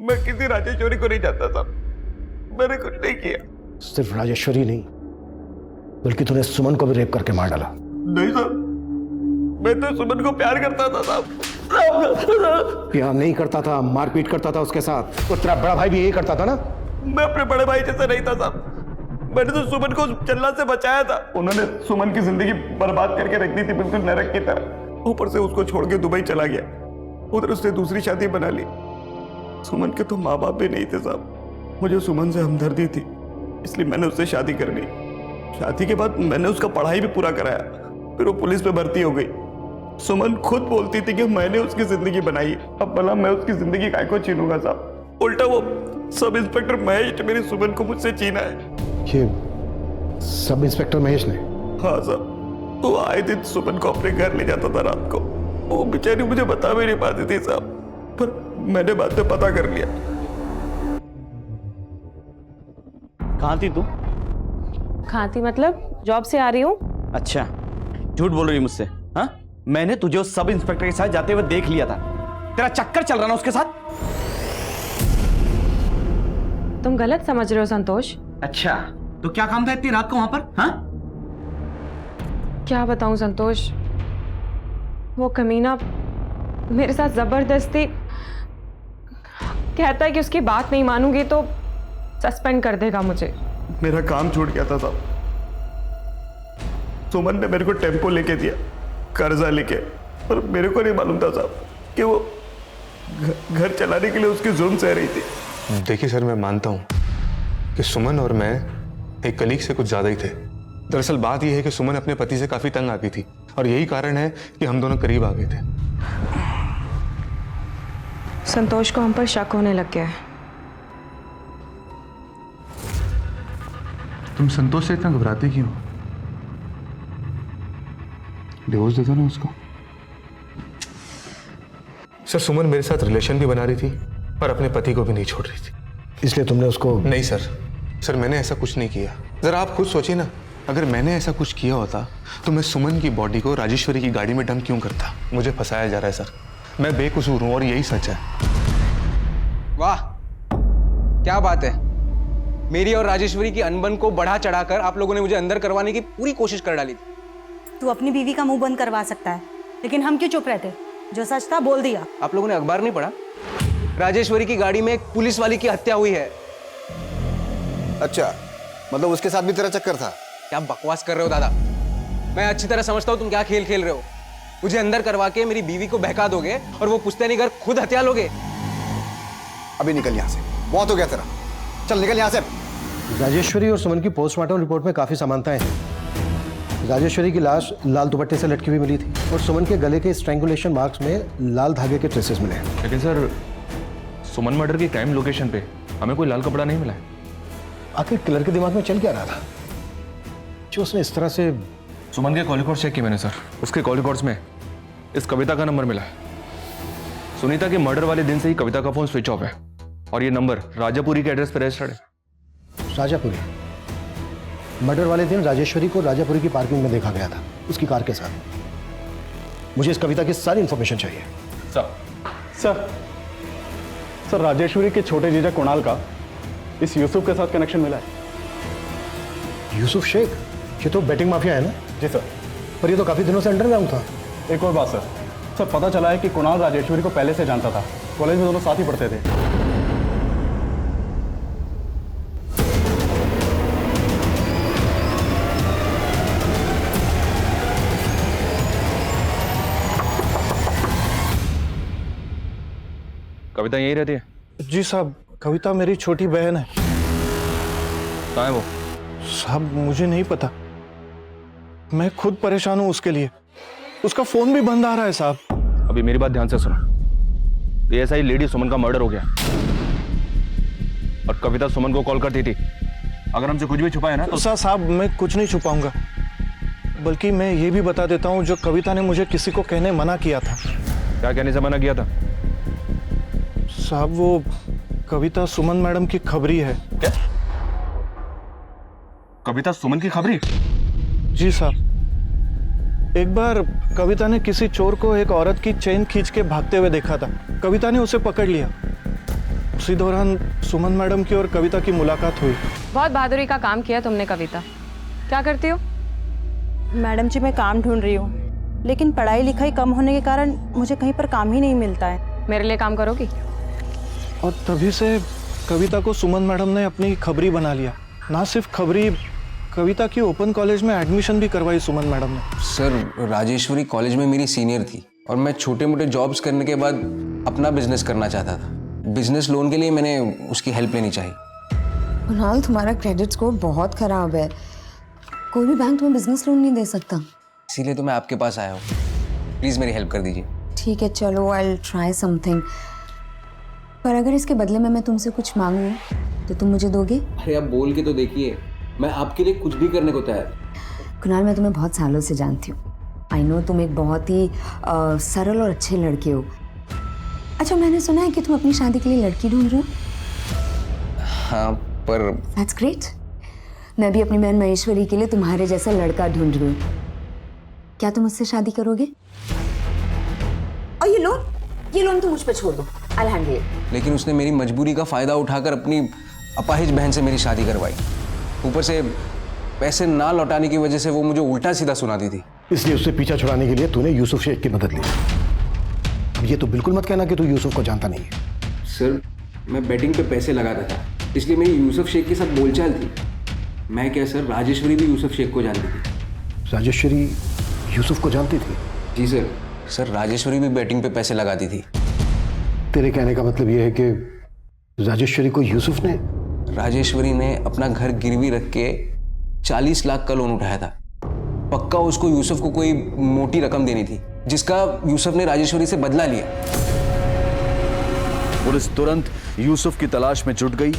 मैं किसी राजेश्वरी को नहीं जानता था, मैंने कुछ नहीं किया। सिर्फ राजेश्वरी नहीं बल्कि तूने सुमन को भी रेप करके मार डाला। नहीं सर, मैं तो सुमन को प्यार करता था साहब। प्यार नहीं करता था, मारपीट करता था उसके साथ। तो तेरा बड़ा भाई भी यही करता था ना? मैं अपने बड़े भाई जैसा नहीं था साहब। मैंने तो सुमन को चल्ला से बचाया था। उन्होंने सुमन की जिंदगी बर्बाद करके रख दी थी, बिल्कुल नरक की तरह। ऊपर से उसको छोड़ के दुबई चला गया। उधर उसने दूसरी शादी बना ली। सुमन के तो माँ बाप भी नहीं थे साहब। मुझे सुमन से हमदर्दी थी, इसलिए मैंने उससे शादी कर ली। शादी के बाद मैंने उसका पढ़ाई भी पूरा कराया, फिर वो पुलिस में भर्ती हो गई। सुमन खुद बोलती थी कि मैंने उसकी जिंदगी बनाई, अब भला मैं उसकी जिंदगी काय को छीनूंगा साहब। उल्टा वो सब इंस्पेक्टर महेश ने मेरी सुमन को मुझसे छीना है। ये सब इंस्पेक्टर महेश ने? हाँ साहब, वो आए दिन सुमन को अपने घर ले जाता था रात को। वो बेचारी मुझे बता भी नहीं पाती थी साहब, पर मैंने बाद में पता कर लिया। कहाँ थी तू? कहाँ थी मतलब? जॉब से आ रही हूँ। अच्छा, झूठ बोल रही है मुझसे? हाँ, मैंने तुझे उस सब इंस्पेक्टर के साथ जाते हुए देख लिया था। तेरा चक्कर चल रहा ना उसके साथ। तुम गलत समझ रहे हो संतोष। अच्छा, तो क्या काम था इतनी रात को वहां पर? हाँ, क्या बताऊं संतोष, वो कमीना मेरे साथ जबरदस्ती कहता है कि उसकी बात नहीं मानूंगी तो सस्पेंड कर देगा मुझे। मेरा काम छूट गया था साहब। सुमन ने मेरे को टेम्पो लेके दिया, कर्जा लेके, पर मेरे को नहीं मालूम था साहब कि वो घर चलाने के लिए उसकी जुर्म सह रही थी। देखिए सर, मैं मानता हूँ कि सुमन और मैं एक कलीग से कुछ ज्यादा ही थे। दरअसल बात यह है कि सुमन अपने पति से काफी तंग आ गई थी और यही कारण है कि हम दोनों करीब आ गए थे। संतोष को हम पर शक होने लग गया है। तुम संतोष से इतना घबराते क्यों? डिवोर्स दे दो ना उसको। सर, सुमन मेरे साथ रिलेशन भी बना रही थी और अपने पति को भी नहीं छोड़ रही थी। इसलिए तुमने उसको? नहीं सर, मैंने ऐसा कुछ नहीं किया। जरा आप खुद सोचिए ना, अगर मैंने ऐसा कुछ किया होता तो मैं सुमन की बॉडी को राजेश्वरी की गाड़ी में डंप क्यों करता? मुझे फंसाया जा रहा है सर, मैं बेकसूर हूं और यही सच है। वाह, क्या बात है। मेरी और राजेश्वरी की अनबन को बढ़ा चढ़ाकर आप लोगों ने मुझे अंदर करवाने की पूरी कोशिश कर डाली थी। तू अपनी बीवी का मुंह बंद करवा सकता है, लेकिन हम क्यों चुप रहते? जो सच था बोल दिया। आप लोगों ने अखबार नहीं पढ़ा? राजेश्वरी की गाड़ी में एक पुलिस वाली की हत्या हुई है। अच्छा, मतलब उसके साथ भी तेरा चक्कर था? क्या बकवास कर रहे हो दादा? मैं अच्छी तरह समझता हूँ तुम क्या खेल खेल रहे हो। मुझे अंदर करवा के मेरी बीवी को बहका दोगे और वो पुश्तैनी घर खुद हत्या लोगे। अभी निकल यहाँ से, बहुत हो गया तेरा। चल निकल यहाँ से। राजेश्वरी और सुमन की पोस्टमार्टम रिपोर्ट में काफी समानताएं हैं। राजेश्वरी की लाश लाल दुपट्टे से लटकी हुई मिली थी और सुमन के गले के स्ट्रैंगुलेशन मार्क्स में लाल धागे के ट्रेसेस मिले हैं। लेकिन सर, सुमन मर्डर की क्राइम लोकेशन पे हमें कोई लाल कपड़ा नहीं मिला है। आखिर किलर के दिमाग में चल क्या रहा था जो उसने इस तरह से? सुमन के कॉल रिकॉर्ड्स चेक किए मैंने सर। उसके कॉल रिकॉर्ड्स में इस कविता का नंबर मिला है। सुनीता के मर्डर वाले दिन से ही कविता का फोन स्विच ऑफ है और ये नंबर राजापुरी के एड्रेस पर रजिस्टर्ड है। राजापुरी? मर्डर वाले दिन राजेश्वरी को राजापुरी की पार्किंग में देखा गया था उसकी कार के साथ। मुझे इस कविता की सारी इंफॉर्मेशन चाहिए। सर, राजेश्वरी के छोटे जीजा कुणाल का इस यूसुफ के साथ कनेक्शन मिला है। यूसुफ शेख? ये तो बेटिंग माफिया है ना? जी सर। पर ये तो काफी दिनों से अंडरग्राउंड था। एक और बात सर, पता चला है कि कुणाल राजेश्वरी को पहले से जानता था। कॉलेज में दोनों साथ ही पढ़ते थे। कविता यही रहती है? जी साहब, कविता मेरी छोटी बहन है। कहाँ है वो? साहब मुझे नहीं पता, मैं खुद परेशान हूं उसके लिए। उसका फोन भी बंद आ रहा है साहब। अभी मेरी बात ध्यान से सुनो। ये ऐसा ही लेडी सुमन का मर्डर हो गया और कविता सुमन को कॉल करती थी। अगर हमसे कुछ भी छुपाया ना तो साहब मैं कुछ नहीं छुपाऊंगा, बल्कि मैं ये भी बता देता हूं जो कविता ने मुझे किसी को कहने मना किया था। क्या कहने से मना किया था? साहब वो कविता सुमन मैडम की खबरी है। क्या? कविता सुमन की खबरी? जी साहब, एक बार कविता ने किसी चोर को एक औरत की चेन खींच के भागते हुए देखा था। कविता ने उसे पकड़ लिया। उसी दौरान सुमन मैडम की और कविता की मुलाकात हुई। बहुत बहादुरी का काम किया तुमने कविता। क्या करती हो? मैडम जी, मैं काम ढूंढ रही हूँ, लेकिन पढ़ाई लिखाई कम होने के कारण मुझे कहीं पर काम ही नहीं मिलता है। मेरे लिए काम करोगी? और तभी से कविता को सुमन मैडम ने अपनी खबरी बना लिया। ना सिर्फ खबरी कविता की ओपन कॉलेज में एडमिशन भी करवाई सुमन मैडम ने। सर राजेश्वरी कॉलेज में मेरी सीनियर थी और मैं छोटे मोटे जॉब्स करने के बाद अपना बिजनेस करना चाहता था। बिजनेस लोन के लिए मैंने उसकी हेल्प लेनी चाहिए। कुणाल, तुम्हारा क्रेडिट स्कोर बहुत खराब है, कोई भी बैंक तुम्हें बिजनेस लोन नहीं दे सकता। इसीलिए तो मैं आपके पास आया हूँ, प्लीज़ मेरी हेल्प कर दीजिए। ठीक है, चलो आई विल ट्राई समथिंग, पर अगर इसके बदले में मैं तुमसे कुछ मांगूं तो तुम मुझे दोगे? अरे आप बोल के तो देखिए, मैं आपके लिए कुछ भी करने को तैयार। कुणाल, मैं तुम्हें बहुत सालों से जानती हूँ। आई नो तुम एक बहुत ही सरल और अच्छे लड़के हो। अच्छा, मैंने सुना है कि तुम अपनी शादी के लिए लड़की ढूंढ रहे हो। हाँ, पर दैट्स ग्रेट। मैं भी अपनी बहन महेश्वरी के लिए तुम्हारे जैसा लड़का ढूंढ रही हूँ। क्या तुम मुझसे शादी करोगे? और ये लोन तुम मुझ पे छोड़ दो, आई विल हैंडल इट। लेकिन उसने मेरी मजबूरी का फायदा उठाकर अपनी अपाहिज बहन से मेरी शादी करवाई। ऊपर से पैसे ना लौटाने की वजह से वो मुझे उल्टा सीधा सुनाती थी। इसलिए उससे पीछा छुड़ाने के लिए तूने यूसुफ शेख की मदद ली। अब ये तो बिल्कुल मत कहना कि तू यूसुफ को जानता नहीं है। सर, मैं बेटिंग पे पैसे लगाता था, इसलिए मेरी यूसुफ शेख के साथ बोलचाल थी। मैं क्या सर, राजेश्वरी भी यूसुफ शेख को जानती थी। राजेश्वरी यूसुफ को जानती थी? जी सर। सर, राजेश्वरी भी बेटिंग पे पैसे लगाती थी। तेरे कहने का मतलब ये है कि राजेश्वरी को यूसुफ ने? राजेश्वरी ने अपना घर गिरवी रख के 40 लाख का लोन उठाया था। पक्का उसको यूसुफ को कोई मोटी रकम देनी थी, जिसका यूसुफ ने राजेश्वरी से बदला लिया। पुलिस तुरंत यूसुफ की तलाश में जुट गई,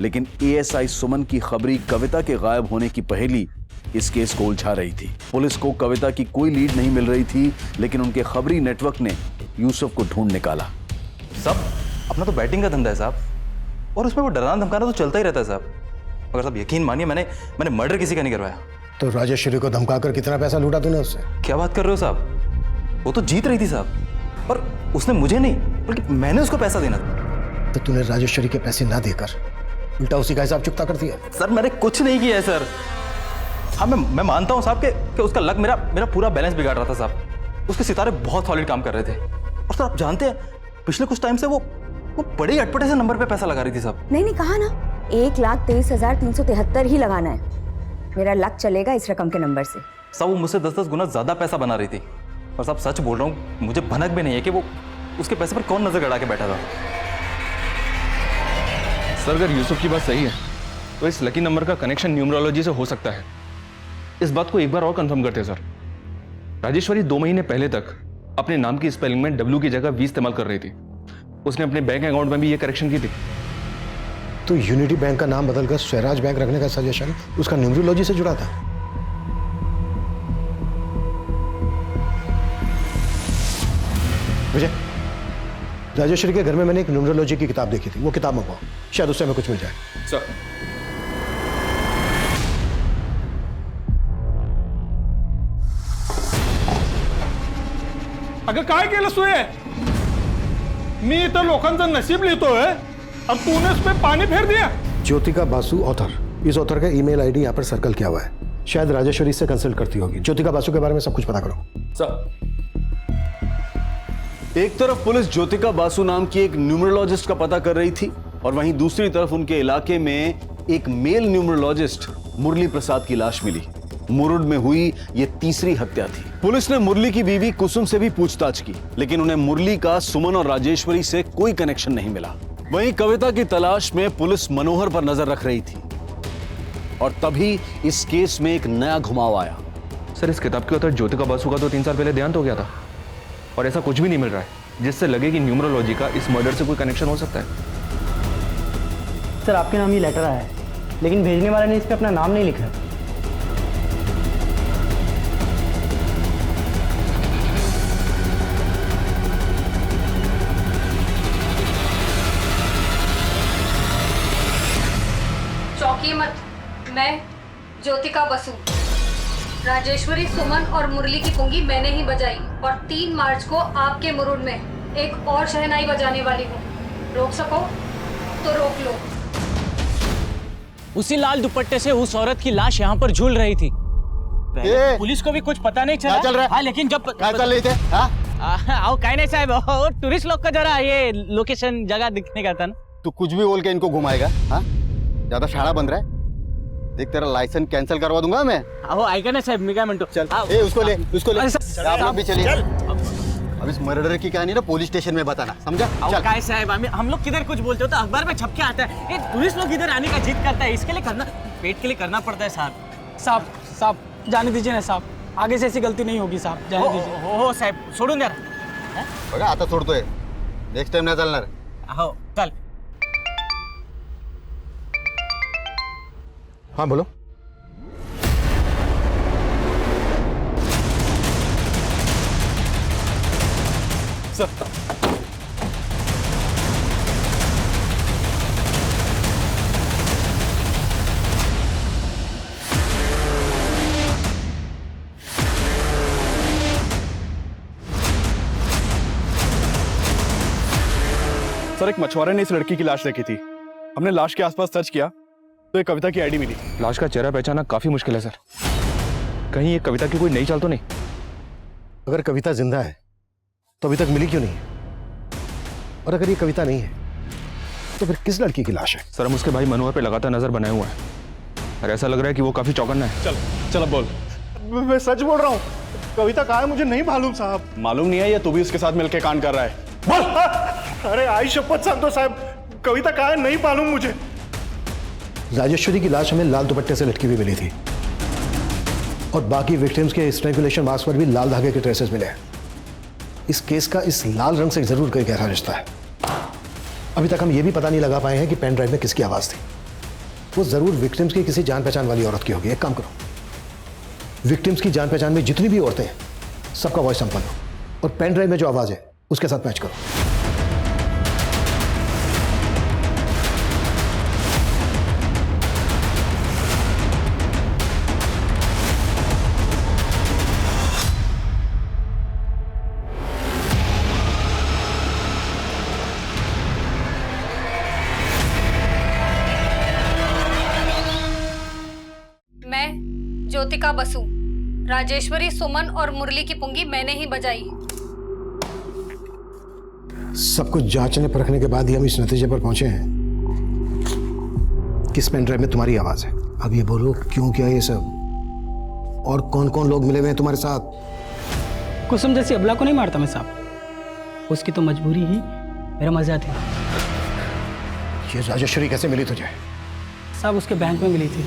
लेकिन एएसआई सुमन की खबरी कविता के गायब होने की पहेली इस केस को उलझा रही थी। पुलिस को कविता की कोई लीड नहीं मिल रही थी, लेकिन उनके खबरी नेटवर्क ने यूसुफ को ढूंढ निकाला। साहब, अपना तो बैटिंग का धंधा है साहब, और उसमें वो डराना धमकाना तो चलता ही रहता है साहब। अगर साहब यकीन मानिए, मैंने मर्डर किसी का नहीं करवाया। तो राजेश्वरी को धमकाकर कितना पैसा लूटा तूने उससे? क्या बात कर रहे हो साहब, वो तो जीत रही थी साहब, पर उसने मुझे नहीं बल्कि मैंने उसको पैसा देना था। तो तूने राजेश्वरी के पैसे ना देकर उल्टा उसी का हिसाब चुकता कर दिया? सर, मैंने कुछ नहीं किया है सर। हाँ, मैं मानता हूँ साहब कि उसका लक मेरा पूरा बैलेंस बिगाड़ रहा था साहब। उसके सितारे बहुत सॉलिड काम कर रहे थे, और सर आप जानते हैं पिछले कुछ टाइम से वो बड़े ही अटपटे से नंबर पे पैसा लगा रही थी साहब। नहीं, कहा ना 1,23,373 ही लगाना है। मेरा लक चलेगा इस रकम के नंबर से। साहब, वो मुझसे 10-10 गुना ज्यादा पैसा बना रही थी, और साहब सच बोल रहा हूँ, मुझे भनक भी नहीं है कि वो उसके पैसे पर कौन नजर गड़ा के बैठा था। सर, अगर यूसुफ की बात सही है तो इस लकी नंबर का कनेक्शन न्यूमरोलॉजी से हो सकता है। इस बात को एक बार और कंफर्म करते हैं सर। राजेश्वरी 2 महीने पहले तक अपने नाम की स्पेलिंग में W की जगह V इस्तेमाल कर रही थी। उसने अपने बैंक अकाउंट में भी ये करेक्शन की थी। तो यूनिटी बैंक का नाम बदलकर स्वराज बैंक रखने का सजेशन उसका न्यूमरोलॉजी से जुड़ा था? विजय, राजेश्वरी के घर में मैंने एक न्यूमरोलॉजी की किताब देखी थी, वो किताब मंगवाओ, शायद उससे हमें कुछ मिल जाए। सर, अगं काय केलं सुये? मी इथं लोकांचं नशीब लिहितोय और तूने उस पे पानी फेर दिया। ज्योतिका बासु ऑथर, इस ऑथर का ईमेल आईडी यहाँ पर सर्कल किया हुआ है, शायद राजेश्वरी से कंसल्ट करती होगी। ज्योतिका बासु के बारे में सब कुछ पता करो। सर, एक तरफ पुलिस ज्योतिका बासु नाम की एक न्यूमरोलॉजिस्ट का पता कर रही थी, और वहीं दूसरी तरफ उनके इलाके में एक मेल न्यूमरोलॉजिस्ट मुरली प्रसाद की लाश मिली। मुरुड में हुई ये तीसरी हत्या थी। पुलिस ने मुरली की बीवी कुसुम से भी पूछताछ की, लेकिन उन्हें मुरली का सुमन और राजेश्वरी से कोई कनेक्शन नहीं मिला। वहीं कविता की तलाश में पुलिस मनोहर पर नजर रख रही थी, और तभी इस केस में एक नया घुमाव आया। सर, इस किताब के author ज्योतिका बासु का तो 3 साल पहले देहांत हो गया था, और ऐसा कुछ भी नहीं मिल रहा है जिससे लगे कि न्यूमरोलॉजी का इस मर्डर से कोई कनेक्शन हो सकता है। सर, आपके नाम ये लेटर आया है, लेकिन भेजने वाले ने इस पे अपना नाम नहीं लिखा है। चौंकिए मत, मैं ज्योतिका बसु, राजेश्वरी, सुमन और मुरली की पुंगी मैंने ही बजाई, और 3 मार्च को आपके मुरुड में एक और शहनाई बजाने वाली हूँ। रोक सको तो रोक लो। उसी लाल दुपट्टे से उस औरत की लाश यहाँ पर झूल रही थी। पुलिस को भी कुछ पता नहीं चला। चल रहा है? हाँ, लेकिन जब क्या चल रही थे? आओ काय नहीं साहब, टूरिस्ट लोग का जरा ये लोकेशन जगह दिखने का था ना। तू कुछ भी बोल के इनको घुमाएगा? हाँ, ज्यादा शाड़ा बन रहा है। देख तेरा लाइसेंस कैंसिल करवा दूंगा मैं। अहो ऐका ना साहेब, मी काय म्हणतो, चल ए उसको ले अरे आप लोग भी चलिए। अब इस मर्डर की कहानी ना पुलिस स्टेशन में बताना, समझा? अहो काय साहेब, हम लोग किधर कुछ बोलते हो तो अखबार में छप के आता है। ये पुलिस लोग इधर आने का जिद करता है, इसके लिए करना, पेट के लिए करना पड़ता है साहब। साहब जाने दीजिए ना साहब, आगे से ऐसी गलती नहीं होगी साहब, जाने दीजिए। हो साहेब, सोडून द्या। बघा आता सोडतोय, नेक्स्ट टाइम नाही चालणार। हो चल। हाँ बोलो। सर सर, एक मछुआरे ने इस लड़की की लाश देखी थी। हमने लाश के आसपास सर्च किया तो एक कविता की आईडी मिली। लाश का चेहरा पहचानना काफी मुश्किल है सर। कहीं ये कविता की कोई नई चाल तो नहीं? अगर कविता जिंदा है तो अभी तक मिली क्यों नहीं है? और अगर ये कविता नहीं है तो फिर किस लड़की की लाश है? सर, हम उसके भाई मनोहर पे लगातार नजर बनाए हुए हैं और ऐसा लग रहा है कि वो काफी चौकन्ना है। चल चल अब बोल। मैं सच बोल रहा हूँ, कविता कहाँ है मुझे नहीं मालूम साहब। मालूम नहीं है या तू भी उसके साथ मिलकर कांड कर रहा है? बोल। अरे आई शपथ सांगतो साहब, कविता कहाँ है नहीं मालूम मुझे। राजेश्वरी की लाश हमें लाल दुपट्टे से लटकी हुई मिली थी और बाकी विक्टिम्स के स्ट्रैंगुलेशन मार्क्स पर भी लाल धागे के ट्रेसेस मिले हैं। इस केस का इस लाल रंग से जरूर कोई गहरा रिश्ता है। अभी तक हम ये भी पता नहीं लगा पाए हैं कि पेन ड्राइव में किसकी आवाज थी। वो जरूर विक्टिम्स की किसी जान पहचान वाली औरत की होगी। एक काम करो, विक्टिम्स की जान पहचान में जितनी भी औरतें हैं सबका वॉइस सैंपल लो और पेन ड्राइव में जो आवाज है उसके साथ मैच करो। ज्योतिका बसु, राजेश्वरी, सुमन और मुरली की पुंगी मैंने ही बजाई। सब कुछ जांचने परखने के बाद ही हम इस नतीजे पर पहुंचे हैं किस पेन ड्राइव में तुम्हारी आवाज है। अब ये बोलो क्यों किया ये सब, और कौन कौन लोग मिले हुए हैं तुम्हारे साथ? कुसुम जैसी अबला को नहीं मारता मैं साहब, उसकी तो मजबूरी ही मेरा मजा थी। ये राजेश्वरी कैसे मिली तुझे? साहब उसके बैंक में मिली थी।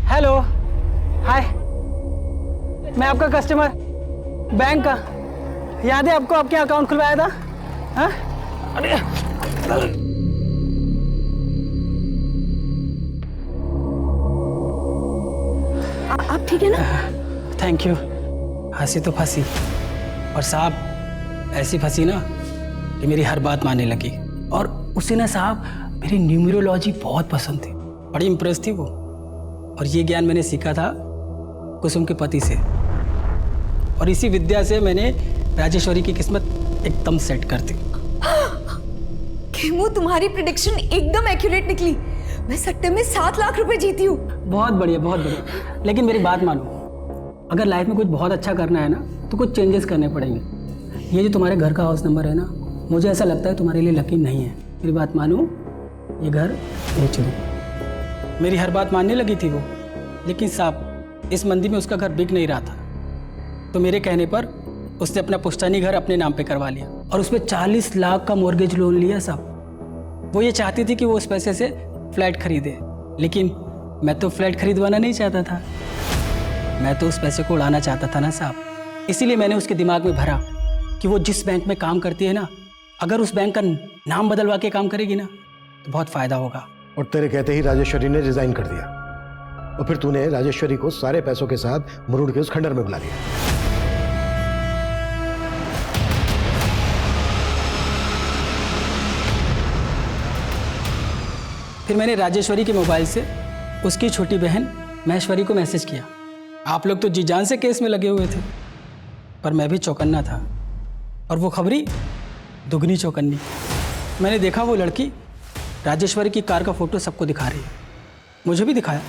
हेलो, हाय, मैं आपका कस्टमर बैंक का, याद है आपको? आपके अकाउंट खुलवाया था। हाँ? अरे आप ठीक है ना? Thank you. हंसी तो फंसी, और साहब ऐसी फंसी ना कि मेरी हर बात मानने लगी। और उसे ना साहब मेरी न्यूमरोलॉजी बहुत पसंद थी, बड़ी इंप्रेस थी वो। और ये ज्ञान मैंने सीखा था कुसुम के पति से, और इसी विद्या से मैंने राजेश्वरी की किस्मत एकदम सेट कर दी। खेमू, तुम्हारी प्रेडिक्शन एकदम एक्यूरेट निकली। मैं सट्टे में 7 लाख रुपए जीती हूँ। बहुत बढ़िया, बहुत बढ़िया। लेकिन मेरी बात मानो, अगर लाइफ में कुछ बहुत अच्छा करना है ना तो कुछ चेंजेस करने पड़ेंगे। ये जो तुम्हारे घर का हाउस नंबर है ना, मुझे ऐसा लगता है तुम्हारे लिए लकी नहीं है। मेरी बात मानो, ये घर बेच दो। मेरी हर बात मानने लगी थी वो, लेकिन साहब इस मंदी में उसका घर बिक नहीं रहा था, तो मेरे कहने पर उसने अपना पुश्तैनी घर अपने नाम पे करवा लिया और उस पर 40 लाख का मॉर्गेज लोन लिया साहब। वो ये चाहती थी कि वो उस पैसे से फ्लैट खरीदे, लेकिन मैं तो फ्लैट खरीदवाना नहीं चाहता था, मैं तो उस पैसे को उड़ाना चाहता था ना साहब। इसीलिए मैंने उसके दिमाग में भरा कि वो जिस बैंक में काम करती है ना, अगर उस बैंक का नाम बदलवा के काम करेगी ना तो बहुत फायदा होगा। और तेरे कहते ही राजेश्वरी ने रिजाइन कर दिया, और फिर तूने राजेश्वरी को सारे पैसों के साथ मुरुड़ के उस खंडर में बुला लिया। फिर मैंने राजेश्वरी के मोबाइल से उसकी छोटी बहन महेश्वरी को मैसेज किया। आप लोग तो जी जान से केस में लगे हुए थे, पर मैं भी चौकन्ना था, और वो खबरी दुगनी चौकन्नी। मैंने देखा वो लड़की राजेश्वरी की कार का फोटो सबको दिखा रही है, मुझे भी दिखाया।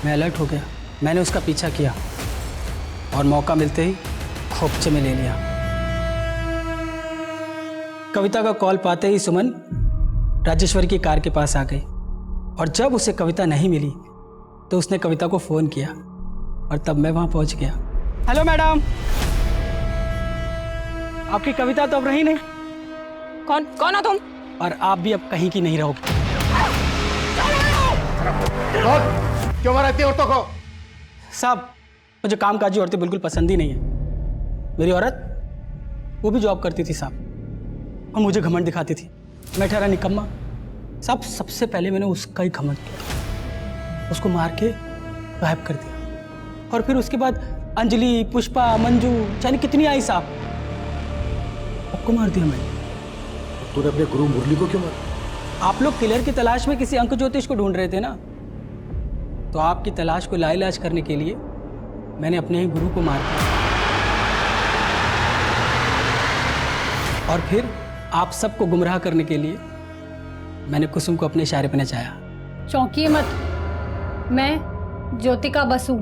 मैं अलर्ट हो गया, मैंने उसका पीछा किया और मौका मिलते ही खोपचे में ले लिया। कविता का कॉल पाते ही सुमन राजेश्वरी की कार के पास आ गई, और जब उसे कविता नहीं मिली तो उसने कविता को फ़ोन किया और तब मैं वहाँ पहुँच गया। हेलो मैडम, आपकी कविता तो अब रही नहीं। कौन हो तुम? और आप भी अब कहीं की नहीं रहोगे। क्यों मारा इतनी औरतों को? साहब, मुझे कामकाजी औरतें बिल्कुल पसंद ही नहीं है। मेरी औरत वो भी जॉब करती थी साहब, और मुझे घमंड दिखाती थी। मैं ठहरा निकम्मा साहब। सबसे पहले मैंने उसका ही घमंड किया, उसको मार के गायब कर दिया। और फिर उसके बाद अंजलि, पुष्पा, मंजू, जाने कितनी आई साहब, सबको मार दिया मैंने। तूने अपने गुरु मुरली को क्यों मारा? आप लोग किलर की तलाश में किसी अंक ज्योतिष को ढूंढ रहे थे ना, तो आपकी तलाश को लाइलाज करने के लिए मैंने अपने ही गुरु को मार दिया। और फिर आप सबको गुमराह करने के लिए मैंने कुसुम को अपने इशारे पर नचाया। चौंकिए मत, मैं ज्योतिका बसु,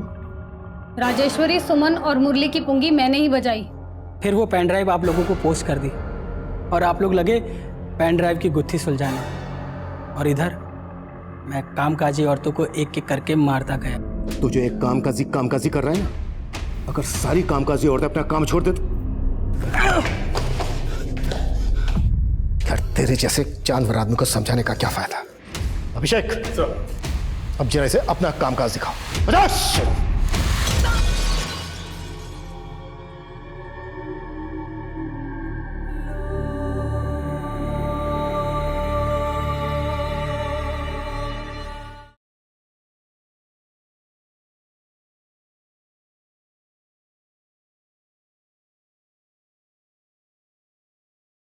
राजेश्वरी, सुमन और मुरली की पुंगी मैंने ही बजाई। फिर वो पेन ड्राइव आप लोगों को पोस्ट कर दी और आप लोग लगे पेन ड्राइव की गुत्थी सुलझाने, और इधर मैं कामकाजी औरतों को एक एक करके मारता गया। तू जो एक कामकाजी कर रहा है ना, अगर सारी कामकाजी औरतें अपना काम छोड़ दे तो यार तेरे जैसे जानवर आदमी को समझाने का क्या फायदा? अभिषेक, अब जरा इसे अपना कामकाज दिखाओ।